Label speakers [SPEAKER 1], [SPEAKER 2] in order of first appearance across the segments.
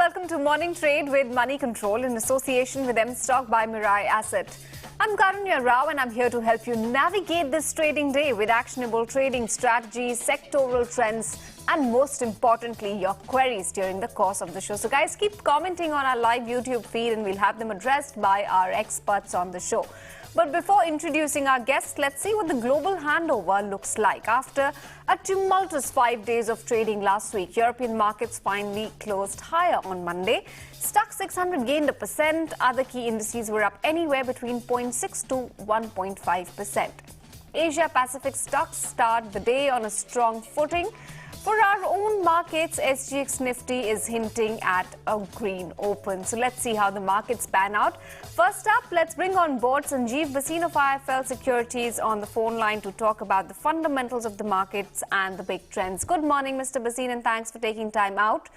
[SPEAKER 1] welcome to Morning Trade with Moneycontrol in association with M-Stock by Mirae Asset. I'm Karunya Rao and I'm here to help you navigate this trading day with actionable trading strategies, sectoral trends and most importantly, your queries during the course of the show. So guys, keep commenting on our live YouTube feed and we'll have them addressed by our experts on the show. But before introducing our guests, let's see what the global handover looks like. After a tumultuous 5 days of trading last week, European markets finally closed higher on Monday. Stoxx 600 gained 1%. Other key indices were up anywhere between 0.6 to 1.5%. Asia Pacific stocks start the day on a strong footing. For our own markets, SGX Nifty is hinting at a green open. So let's see how the markets pan out. First up, let's bring on board Sanjiv Bhasin of IIFL Securities on the phone line to talk about the fundamentals of the markets and the big trends. Good morning, Mr. Bhasin, and thanks for taking time out.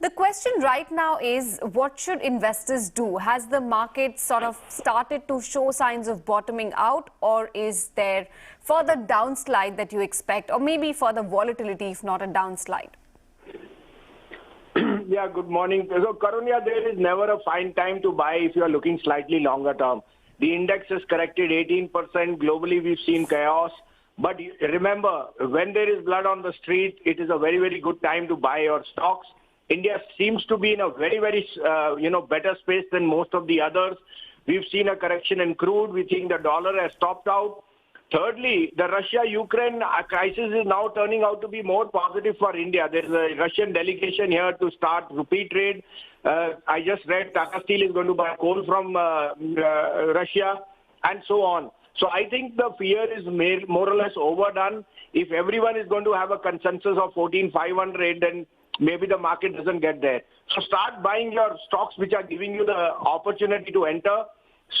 [SPEAKER 1] The question right now is, what should investors do? Has the market sort of started to show signs of bottoming out, or is there further downslide that you expect, or maybe further volatility if not a downslide?
[SPEAKER 2] Yeah, good morning. So, Karunya, there is never a fine time to buy if you are looking slightly longer term. The index has corrected 18%. Globally, we've seen chaos. But remember, when there is blood on the street, it is a very, very good time to buy your stocks. India seems to be in a very, very, better space than most of the others. We've seen a correction in crude. We think the dollar has topped out. Thirdly, the Russia-Ukraine crisis is now turning out to be more positive for India. There is a Russian delegation here to start rupee trade. I just read Tata Steel is going to buy coal from Russia and so on. So I think the fear is more or less overdone. If everyone is going to have a consensus of 14,500, then maybe the market doesn't get there. So start buying your stocks which are giving you the opportunity to enter.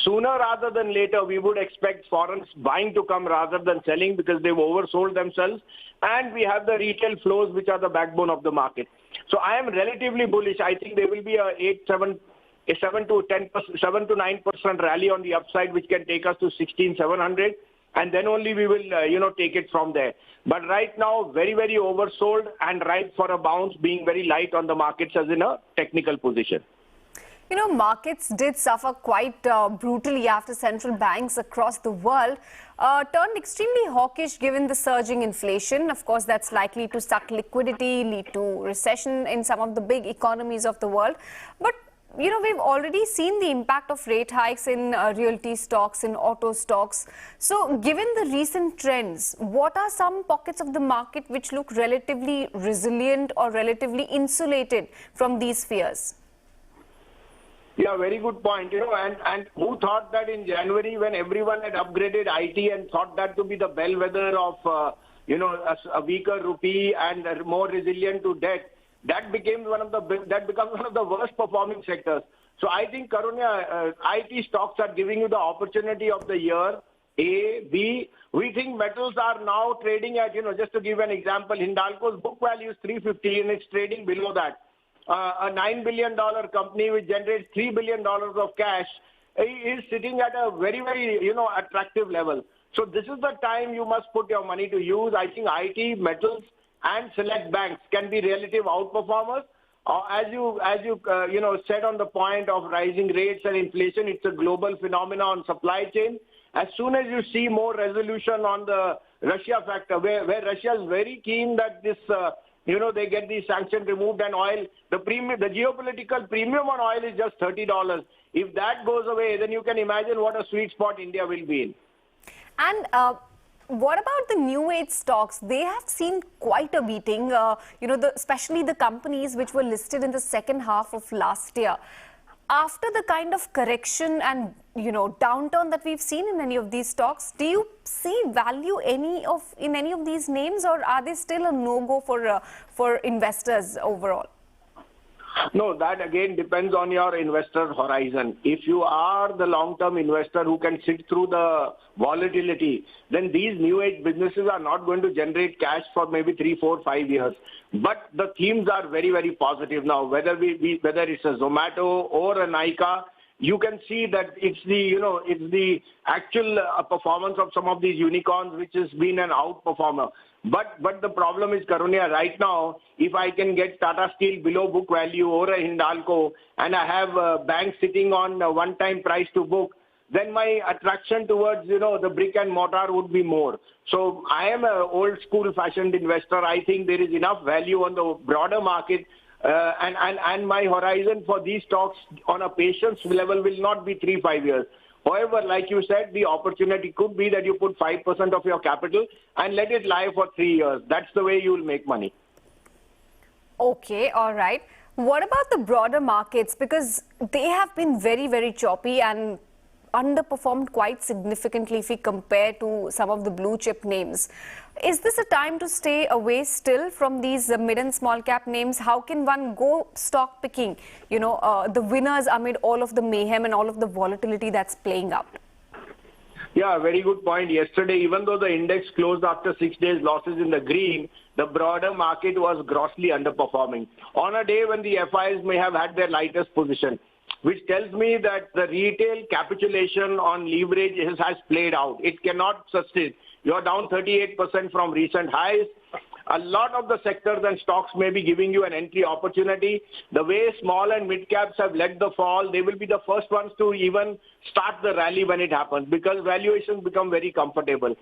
[SPEAKER 2] Sooner rather than later, we would expect foreigners buying to come rather than selling because they've oversold themselves. And we have the retail flows which are the backbone of the market. So I am relatively bullish. I think there will be a 7 to 9% rally on the upside which can take us to 16,700. And then only we will, take it from there. But right now, very, very oversold and ripe for a bounce, being very light on the markets as in a technical position.
[SPEAKER 1] You know, markets did suffer quite brutally after central banks across the world turned extremely hawkish given the surging inflation. Of course, that's likely to suck liquidity, lead to recession in some of the big economies of the world. But you know, we've already seen the impact of rate hikes in realty stocks, in auto stocks. So given the recent trends, what are some pockets of the market which look relatively resilient or relatively insulated from these fears?
[SPEAKER 2] Yeah, very good point. And who thought that in January when everyone had upgraded IT and thought that to be the bellwether of, a weaker rupee and more resilient to debt, that becomes one of the worst performing sectors. So I think, Karunya, IT stocks are giving you the opportunity of the year. A. B. We think metals are now trading at, just to give an example, Hindalco's book value is 350 and it's trading below that. A $9 billion company which generates $3 billion of cash is sitting at a very, very, attractive level. So this is the time you must put your money to use. I think IT, metals, and select banks can be relative outperformers. As you said on the point of rising rates and inflation, it's a global phenomenon on supply chain. As soon as you see more resolution on the Russia factor, where Russia is very keen that this, they get these sanctions removed and oil, the geopolitical premium on oil is just $30. If that goes away, then you can imagine what a sweet spot India will be in.
[SPEAKER 1] And what about the new age stocks? They have seen quite a beating, especially the companies which were listed in the second half of last year. After the kind of correction and, downturn that we've seen in any of these stocks, do you see value in any of these names, or are they still a no-go for investors overall?
[SPEAKER 2] No, that again depends on your investor horizon. If you are the long-term investor who can sit through the volatility, then these new age businesses are not going to generate cash for maybe 3, 4, 5 years. But the themes are very, very positive now. Whether it's a Zomato or a Nykaa, you can see that it's the actual performance of some of these unicorns which has been an outperformer. But the problem is, Karunya, right now, if I can get Tata Steel below book value or a HUDCO, and I have banks sitting on one-time price to book, then my attraction towards, the brick and mortar would be more. So I am an old school fashioned investor. I think there is enough value on the broader market. And my horizon for these stocks on a patience level will not be 3-5 years. However, like you said, the opportunity could be that you put 5% of your capital and let it lie for 3 years. That's the way you will make money.
[SPEAKER 1] Okay, all right. What about the broader markets? Because they have been very, very choppy and underperformed quite significantly if we compare to some of the blue chip names. Is this a time to stay away still from these mid and small cap names? How can one go stock picking, the winners amid all of the mayhem and all of the volatility that's playing out?
[SPEAKER 2] Yeah, very good point. Yesterday, even though the index closed after 6 days losses in the green, the broader market was grossly underperforming on a day when the FIs may have had their lightest position, which tells me that the retail capitulation on leverage has played out. It cannot sustain. You're down 38% from recent highs. A lot of the sectors and stocks may be giving you an entry opportunity. The way small and mid caps have led the fall, they will be the first ones to even start the rally when it happens, because valuations become very comfortable.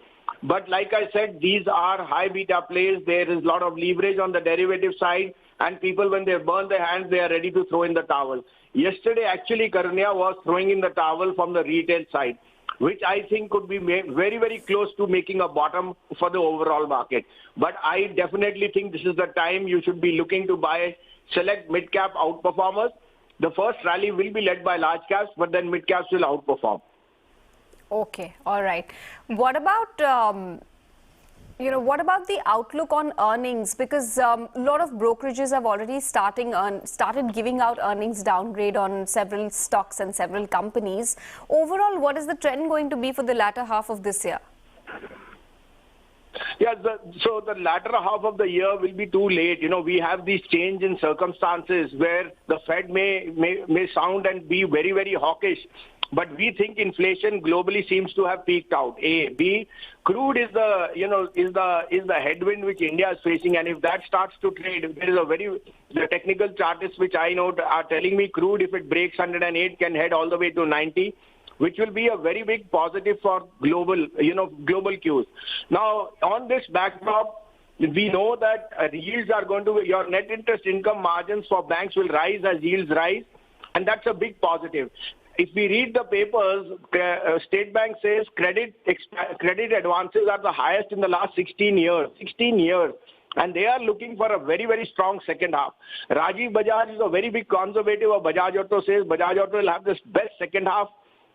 [SPEAKER 2] But like I said, these are high beta plays. There is a lot of leverage on the derivative side, and people, when they burn their hands, they are ready to throw in the towel. Yesterday, actually, Karunya was throwing in the towel from the retail side, which I think could be very, very close to making a bottom for the overall market. But I definitely think this is the time you should be looking to buy select mid-cap outperformers. The first rally will be led by large caps, but then mid-caps will outperform.
[SPEAKER 1] Okay, all right. What about what about the outlook on earnings? Because a lot of brokerages have already started giving out earnings downgrade on several stocks and several companies. Overall, what is the trend going to be for the latter half of this year?
[SPEAKER 2] Yeah, so the latter half of the year will be too late. We have these change in circumstances where the Fed may sound and be very, very hawkish. But we think inflation globally seems to have peaked out. A. B. Crude is the headwind which India is facing, and if that starts to trade, there is the technical chartists which I know are telling me crude, if it breaks 108, can head all the way to 90, which will be a very big positive for global cues. Now, on this backdrop, we know that yields are going to, your net interest income margins for banks will rise as yields rise, and that's a big positive. If we read the papers, State Bank says credit advances are the highest in the last 16 years. 16 years. And they are looking for a very, very strong second half. Rajiv Bajaj is a very big conservative of Bajaj Auto, says Bajaj Auto will have the best second half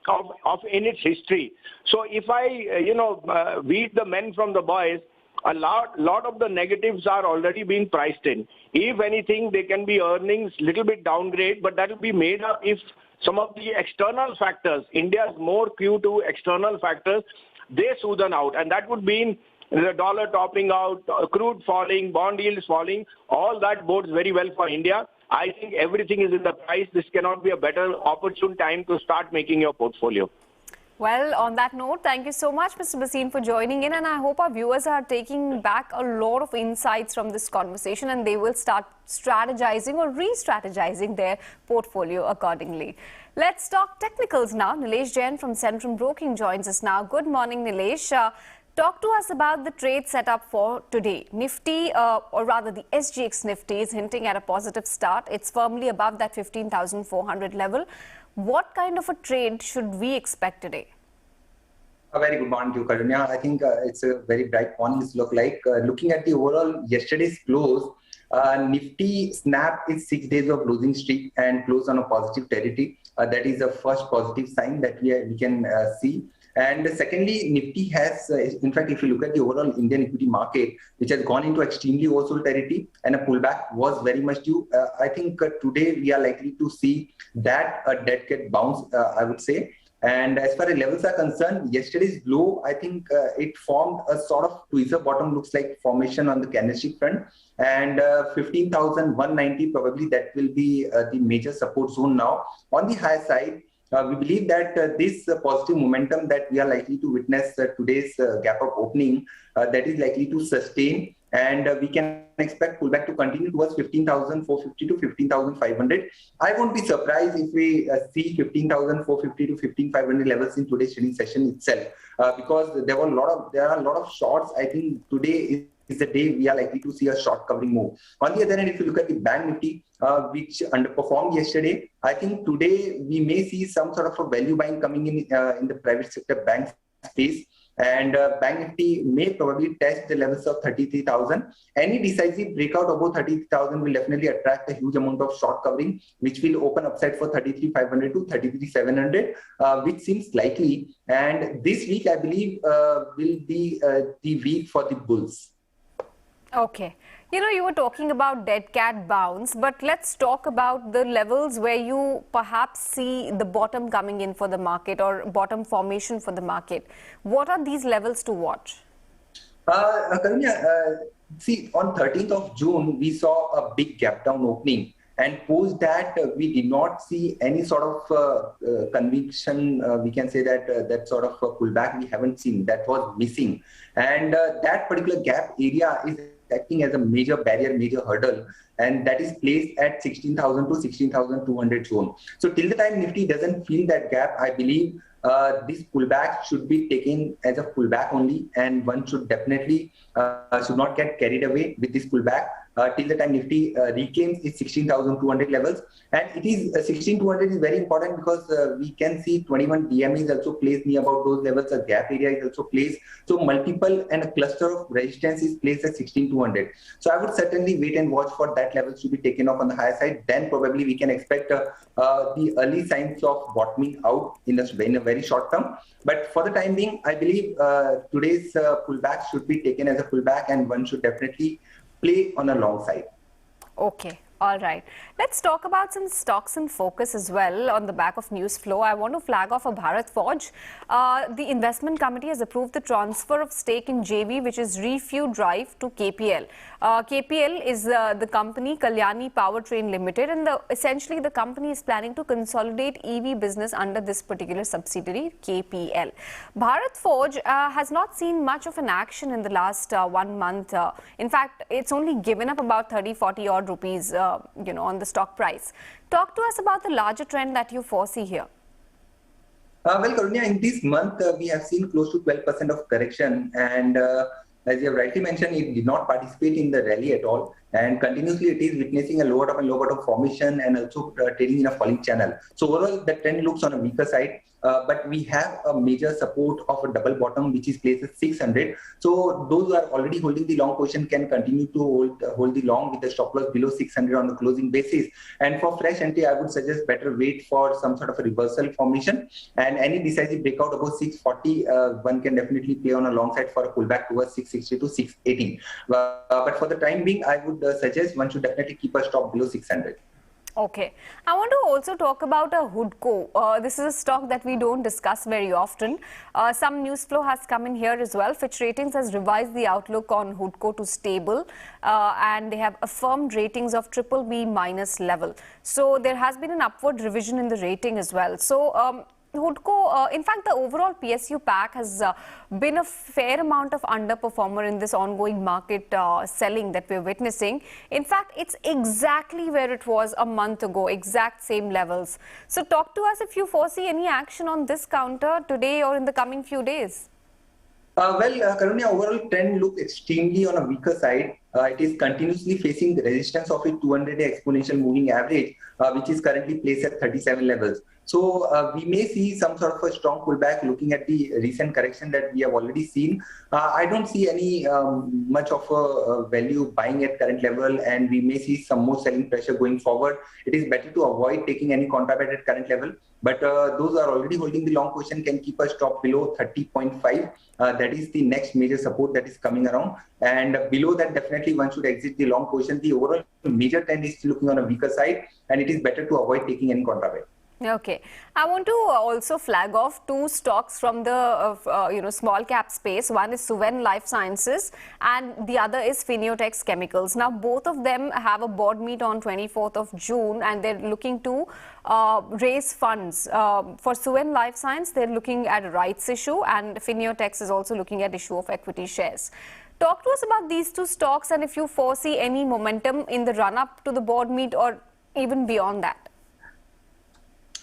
[SPEAKER 2] of in its history. So if I, weed the men from the boys, a lot of the negatives are already being priced in. If anything, they can be earnings little bit downgrade, but that will be made up if some of the external factors, India is more due to external factors, they smoothen out. And that would mean the dollar topping out, crude falling, bond yields falling, all that bodes very well for India. I think everything is in the price. This cannot be a better opportune time to start making your portfolio.
[SPEAKER 1] Well, on that note, thank you so much, Mr. Bhasin, for joining in. And I hope our viewers are taking back a lot of insights from this conversation and they will start strategizing or re-strategizing their portfolio accordingly. Let's talk technicals now. Nilesh Jain from Centrum Broking joins us now. Good morning, Nilesh. Talk to us about the trade setup for today. Nifty, or rather the SGX Nifty, is hinting at a positive start. It's firmly above that 15,400 level. What kind of a trade should we expect today?
[SPEAKER 3] A very good morning to you, Karunya. I think it's a very bright morning look like. Looking at the overall yesterday's close, Nifty snapped its 6 days of losing streak and closed on a positive territory. That is the first positive sign that we can see. And secondly, Nifty has, in fact, if you look at the overall Indian equity market, which has gone into extremely oversold territory and a pullback was very much due. I think today we are likely to see that a dead cat bounce, I would say. And as far as levels are concerned, yesterday's low, I think it formed a sort of tweezer bottom, looks like formation on the candlestick front. And 15,190, probably that will be the major support zone now. On the high side, we believe that this positive momentum that we are likely to witness today's gap up opening, that is likely to sustain, and we can expect pullback to continue towards 15,450 to 15,500. I won't be surprised if we see 15,450 to 15,500 levels in today's trading session itself, because there are a lot of shorts. I think today is the day we are likely to see a short covering move. On the other hand, if you look at the Bank Nifty, which underperformed yesterday, I think today we may see some sort of a value buying coming in the private sector bank space. And Bank Nifty may probably test the levels of 33,000. Any decisive breakout above 33,000 will definitely attract a huge amount of short covering, which will open upside for 33,500 to 33,700, which seems likely. And this week, I believe, will be the week for the bulls.
[SPEAKER 1] Okay. You were talking about dead cat bounce, but let's talk about the levels where you perhaps see the bottom coming in for the market or bottom formation for the market. What are these levels to watch?
[SPEAKER 3] Karunya, see, on 13th of June, we saw a big gap down opening. And post that, we did not see any sort of conviction. We can say that that sort of pullback we haven't seen. That was missing. And that particular gap area is acting as a major barrier, major hurdle, and that is placed at 16,000 to 16,200 zone. So till the time Nifty doesn't feel that gap, I believe this pullback should be taken as a pullback only, and one should definitely should not get carried away with this pullback till the time Nifty reclaims its 16,200 levels. And it is 16,200 is very important because we can see 21 DMA is also placed near about those levels. A gap area is also placed. So multiple and a cluster of resistance is placed at 16,200. So I would certainly wait and watch for that level to be taken off on the higher side. Then probably we can expect the early signs of bottoming out in a very short term. But for the time being, I believe today's pullback should be taken as a pullback, and one should definitely play on a long side.
[SPEAKER 1] Okay. All right. Let's talk about some stocks in focus as well on the back of news flow. I want to flag off a Bharat Forge. The investment committee has approved the transfer of stake in JV, which is Refuel Drive, to KPL. KPL is the company Kalyani Powertrain Limited, and essentially the company is planning to consolidate EV business under this particular subsidiary, KPL. Bharat Forge has not seen much of an action in the last 1 month. In fact, it's only given up about 30-40 odd rupees on the stock price. Talk to us about the larger trend that you foresee here.
[SPEAKER 3] Well, Karunya, in this month, we have seen close to 12% of correction, and as you have rightly mentioned, it did not participate in the rally at all, and continuously it is witnessing a lower top and lower bottom formation and also trading in a falling channel. So overall, the trend looks on a weaker side. But we have a major support of a double bottom, which is placed at 600. So those who are already holding the long position can continue to hold the long with the stop loss below 600 on the closing basis. And for fresh entry, I would suggest better wait for some sort of a reversal formation. And any decisive breakout above 640, one can definitely play on a long side for a pullback towards 660 to 680. But for the time being, I would suggest one should definitely keep a stop below 600.
[SPEAKER 1] Okay. I want to also talk about a HUDCO. This is a stock that we don't discuss very often. Some news flow has come in here as well. Fitch Ratings has revised the outlook on HUDCO to stable, and they have affirmed ratings of BBB minus level. So there has been an upward revision in the rating as well. So HUDCO, in fact, the overall PSU pack has been a fair amount of underperformer in this ongoing market selling that we're witnessing. In fact, it's exactly where it was a month ago, exact same levels. So talk to us if you foresee any action on this counter today or in the coming few days.
[SPEAKER 3] Karunya, overall trend looks extremely on a weaker side. It is continuously facing the resistance of a 200-day exponential moving average, which is currently placed at 37 levels. So we may see some sort of a strong pullback looking at the recent correction that we have already seen. I don't see any much of a value buying at current level, and we may see some more selling pressure going forward. It is better to avoid taking any contraband at current level. But those who are already holding the long position can keep a stop below 30.5. That is the next major support that is coming around. And below that, definitely one should exit the long position. The overall major trend is still looking on a weaker side, and it is better to avoid taking any contraband.
[SPEAKER 1] Okay. I want to also flag off two stocks from the small cap space. One is Suven Life Sciences and the other is Fmcg Chemicals. Now both of them have a board meet on 24th of June and they're looking to raise funds. For Suven Life Science, they're looking at a rights issue, and Fmcg is also looking at issue of equity shares. Talk to us about these two stocks and if you foresee any momentum in the run-up to the board meet or even beyond that.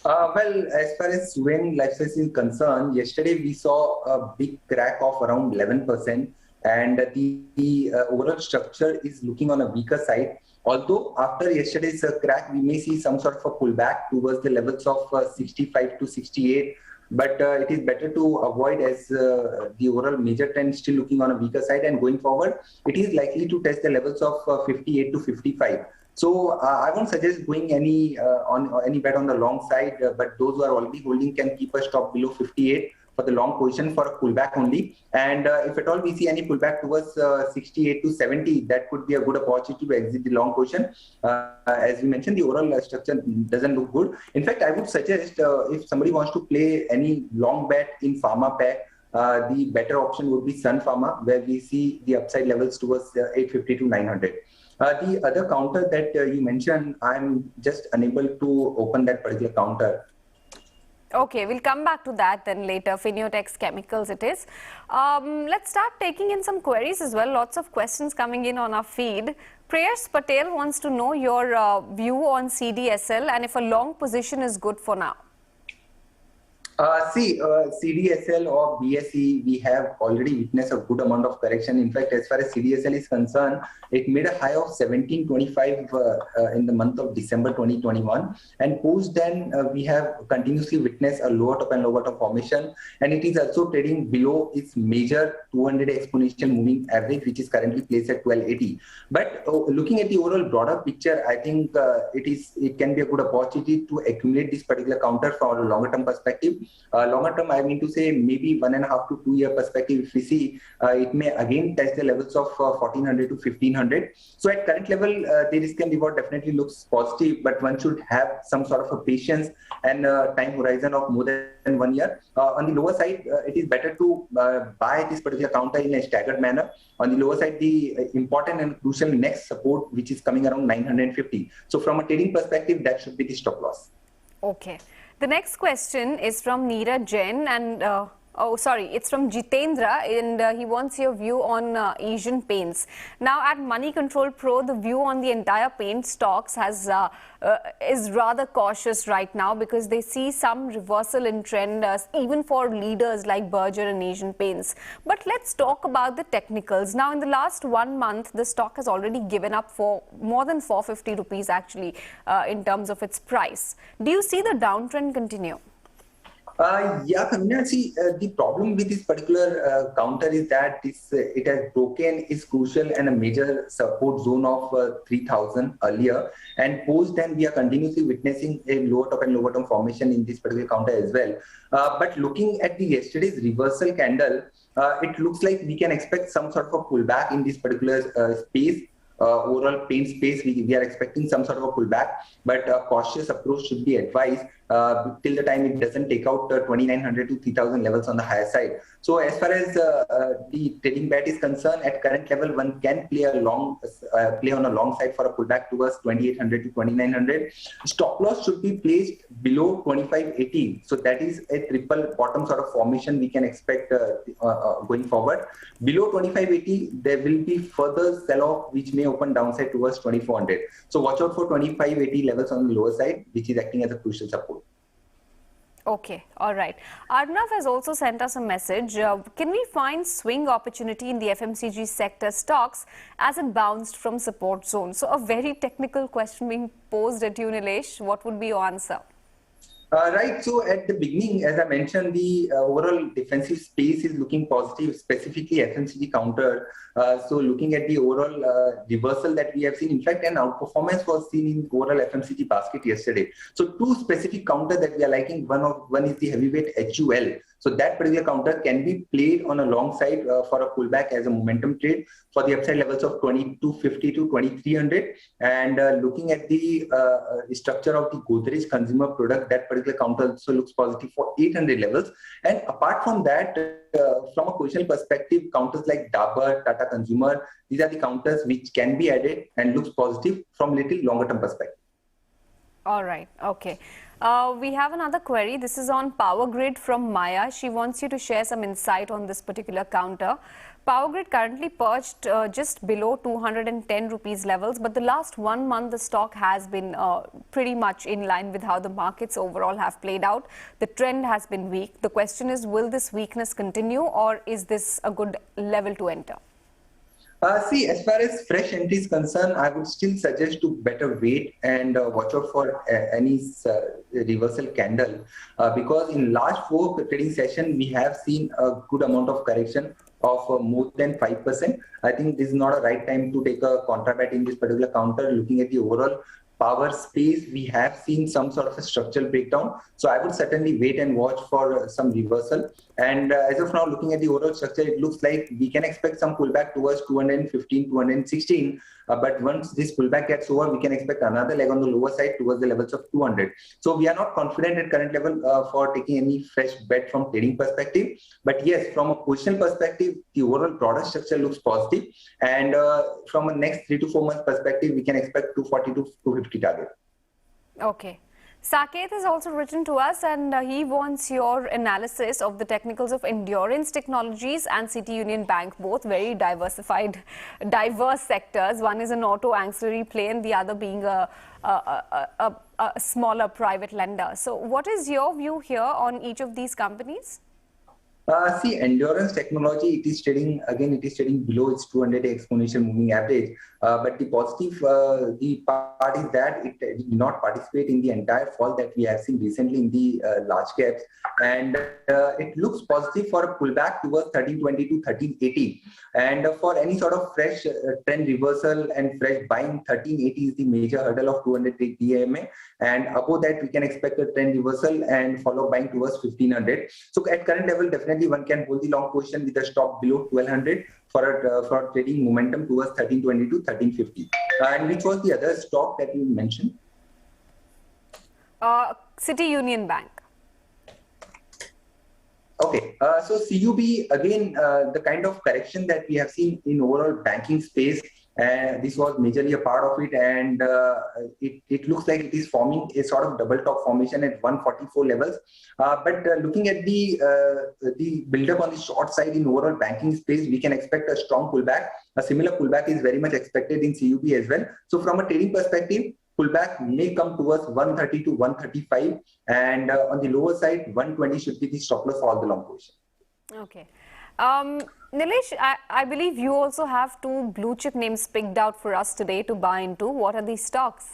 [SPEAKER 3] Well, as far as Suven Life Sciences is concerned, yesterday we saw a big crack of around 11%, and the overall structure is looking on a weaker side. Although after yesterday's crack, we may see some sort of a pullback towards the levels of 65 to 68. But it is better to avoid, as the overall major trend is still looking on a weaker side, and going forward, it is likely to test the levels of 58 to 55. So I won't suggest going any bet on the long side, but those who are already holding can keep a stop below 58 for the long position for a pullback only. And if at all we see any pullback towards 68 to 70, that could be a good opportunity to exit the long position. As we mentioned, the overall structure doesn't look good. In fact, I would suggest if somebody wants to play any long bet in pharma pack, the better option would be Sun Pharma, where we see the upside levels towards 850 to 900. The other counter that you mentioned, I'm just unable to open that particular counter.
[SPEAKER 1] Okay, we'll come back to that then later. Fmcg Chemicals it is. Let's start taking in some queries as well. Lots of questions coming in on our feed. Prayers Patel wants to know your view on CDSL and if a long position is good for now.
[SPEAKER 3] CDSL or BSE, we have already witnessed a good amount of correction. In fact, as far as CDSL is concerned, it made a high of 1725 in the month of December 2021. And post then, we have continuously witnessed a lower top and lower bottom formation. And it is also trading below its major 200 exponential moving average, which is currently placed at 1280. But looking at the overall broader picture, I think it can be a good opportunity to accumulate this particular counter from a longer term perspective. Longer term, I mean to say maybe 1.5 to 2 year perspective, if we see, it may again test the levels of 1400 to 1500. So at current level, the risk and reward definitely looks positive, but one should have some sort of a patience and time horizon of more than 1 year. On the lower side, it is better to buy this particular counter in a staggered manner. On the lower side, the important and crucial next support, which is coming around 950. So from a trading perspective, that should be the stop loss.
[SPEAKER 1] Okay. The next question is from Jain and it's from Jitendra, and he wants your view on Asian Paints. Now at Moneycontrol Pro, the view on the entire paint stocks is rather cautious right now because they see some reversal in trend even for leaders like Berger and Asian Paints. But let's talk about the technicals. Now in the last 1 month, the stock has already given up for more than 450 rupees actually in terms of its price. Do you see the downtrend continue? The problem with this particular counter is that it has broken its crucial and a major support zone of 3000 earlier, and post then we are continuously witnessing a lower top and lower bottom formation in this particular counter as well. But looking at the yesterday's reversal candle, it looks like we can expect some sort of a pullback in this particular space. Overall paint space, we are expecting some sort of a pullback, but a cautious approach should be advised till the time it doesn't take out 2900 to 3000 levels on the higher side. So as far as the trading bet is concerned, at current level, one can play on a long side for a pullback towards 2800 to 2900. Stop loss should be placed below 2580. So that is a triple bottom sort of formation we can expect going forward. Below 2580, there will be further sell-off which may open downside towards 2400. So watch out for 2580 levels on the lower side, which is acting as a crucial support. Okay, all right. Arnav has also sent us a message. Can we find swing opportunity in the FMCG sector stocks as it bounced from support zone? So a very technical question being posed at you, Nilesh. What would be your answer?
[SPEAKER 3] Right. So at the beginning, as I mentioned, the overall defensive space is looking positive, specifically FMCG counter. So looking at the overall reversal that we have seen, in fact, an outperformance was seen in overall FMCG basket yesterday. So two specific counter that we are liking. One is the heavyweight HUL. So that particular counter can be played on a long side for a pullback as a momentum trade for the upside levels of 2250 to 2300. And looking at the structure of the Godrej consumer product, that particular counter also looks positive for 800 levels. And apart from that, from a positional perspective, counters like Dabur, Tata Consumer, these are the counters which can be added and looks positive from little longer term perspective.
[SPEAKER 1] All right. Okay. We have another query. This is on Power Grid from Maya. She wants you to share some insight on this particular counter. Power Grid currently perched just below 210 rupees levels, but the last 1 month the stock has been pretty much in line with how the markets overall have played out. The trend has been weak. The question is, will this weakness continue, or is this a good level to enter?
[SPEAKER 3] See, as far as fresh entry is concerned, I would still suggest to better wait and watch out for any reversal candle because in last 4 trading session, we have seen a good amount of correction of more than 5%. I think this is not a right time to take a contra bet in this particular counter. Looking at the overall power space, we have seen some sort of a structural breakdown. So I would certainly wait and watch for some reversal. And as of now, looking at the overall structure, it looks like we can expect some pullback towards 215, 216. But once this pullback gets over, we can expect another leg on the lower side towards the levels of 200. So we are not confident at current level for taking any fresh bet from trading perspective. But yes, from a position perspective, the overall product structure looks positive. And from a next 3 to 4 months perspective, we can expect 240 to 250 target.
[SPEAKER 1] Okay. Saket has also written to us and he wants your analysis of the technicals of Endurance Technologies and City Union Bank, both very diverse sectors. One is an auto ancillary play and the other being a smaller private lender. So what is your view here on each of these companies?
[SPEAKER 3] See, Endurance Technology, it is trading below its 200 exponential moving average. But the positive the part is that it did not participate in the entire fall that we have seen recently in the large caps. And it looks positive for a pullback towards 1320 to 1380. And for any sort of fresh trend reversal and fresh buying, 1380 is the major hurdle of 200 DMA. And above that, we can expect a trend reversal and follow buying towards 1500. So at current level, definitely one can hold the long position with a stop below 1200 for trading momentum towards 1320 to 1350. And which was the other stock that you mentioned?
[SPEAKER 1] City Union Bank.
[SPEAKER 3] Okay, so CUB, again, the kind of correction that we have seen in overall banking space, this was majorly a part of it, and it looks like it is forming a sort of double top formation at 144 levels. But looking at the build-up on the short side in overall banking space, we can expect a strong pullback. A similar pullback is very much expected in CUB as well. So from a trading perspective, pullback may come towards 130 to 135, and on the lower side, 120 should be the stop loss for all the long position.
[SPEAKER 1] Okay. Nilesh, I believe you also have 2 blue chip names picked out for us today to buy into. What are these stocks?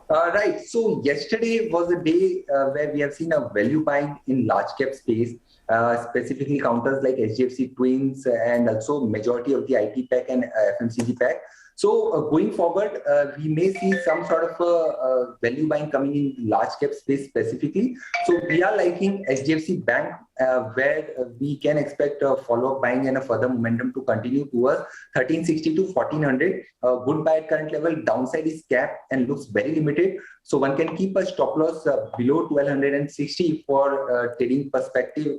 [SPEAKER 3] Right. So yesterday was a day where we have seen a value buying in large cap space, specifically counters like HDFC Twins and also majority of the IT pack and FMCG pack. So going forward, we may see some sort of value buying coming in large cap space specifically. So we are liking HDFC Bank, where we can expect a follow-up buying and a further momentum to continue towards 1360 to 1400. Good buy at current level, downside is capped and looks very limited. So one can keep a stop loss below 1260 for trading perspective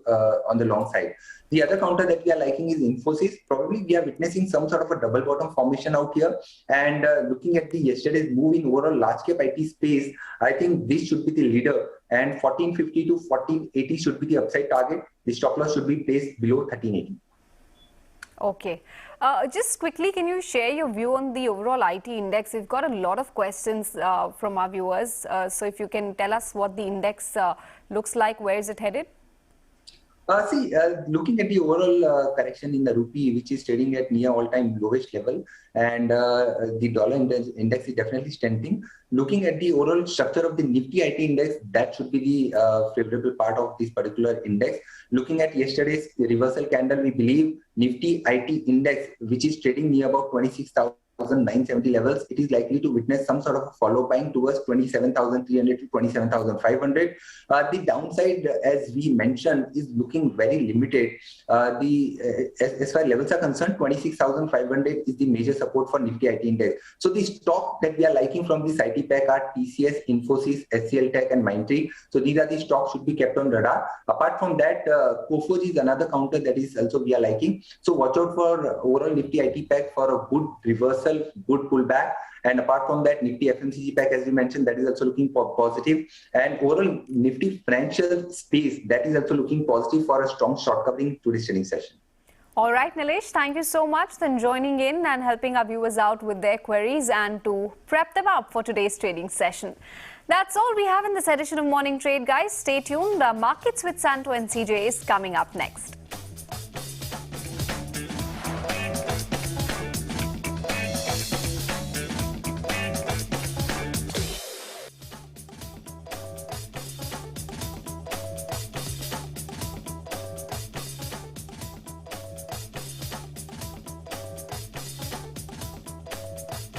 [SPEAKER 3] on the long side. The other counter that we are liking is Infosys. Probably we are witnessing some sort of a double bottom formation out here. And looking at the yesterday's move in overall large cap IT space, I think this should be the leader. And 1450 to 1480 should be the upside target. The stop loss should be placed below 1380.
[SPEAKER 1] Okay. Just quickly, can you share your view on the overall IT index? We've got a lot of questions from our viewers. So if you can tell us what the index looks like, where is it headed?
[SPEAKER 3] Looking at the overall correction in the rupee, which is trading at near all-time lowest level, and the dollar index is definitely strengthening. Looking at the overall structure of the Nifty IT Index, that should be the favorable part of this particular index. Looking at yesterday's reversal candle, we believe Nifty IT Index, which is trading near about 26,000 27,970 levels, it is likely to witness some sort of a follow buying towards 27,300 to 27,500. The downside, as we mentioned, is looking very limited. As far as levels are concerned, 26,500 is the major support for Nifty IT Index. So the stock that we are liking from this IT pack are TCS, Infosys, HCL Tech, and Mindtree. So these are the stocks should be kept on radar. Apart from that, Coforge is another counter that is also we are liking. So watch out for overall Nifty IT pack for a good reversal, good pullback. And apart from that, Nifty FMCG pack, as we mentioned, that is also looking positive. And overall Nifty financial space, that is also looking positive for a strong short covering today's trading session.
[SPEAKER 1] All right, Nilesh, thank you so much for joining in and helping our viewers out with their queries and to prep them up for today's trading session. That's all we have in this edition of Morning Trade, guys. Stay tuned. Markets with Santo and CJ is coming up next.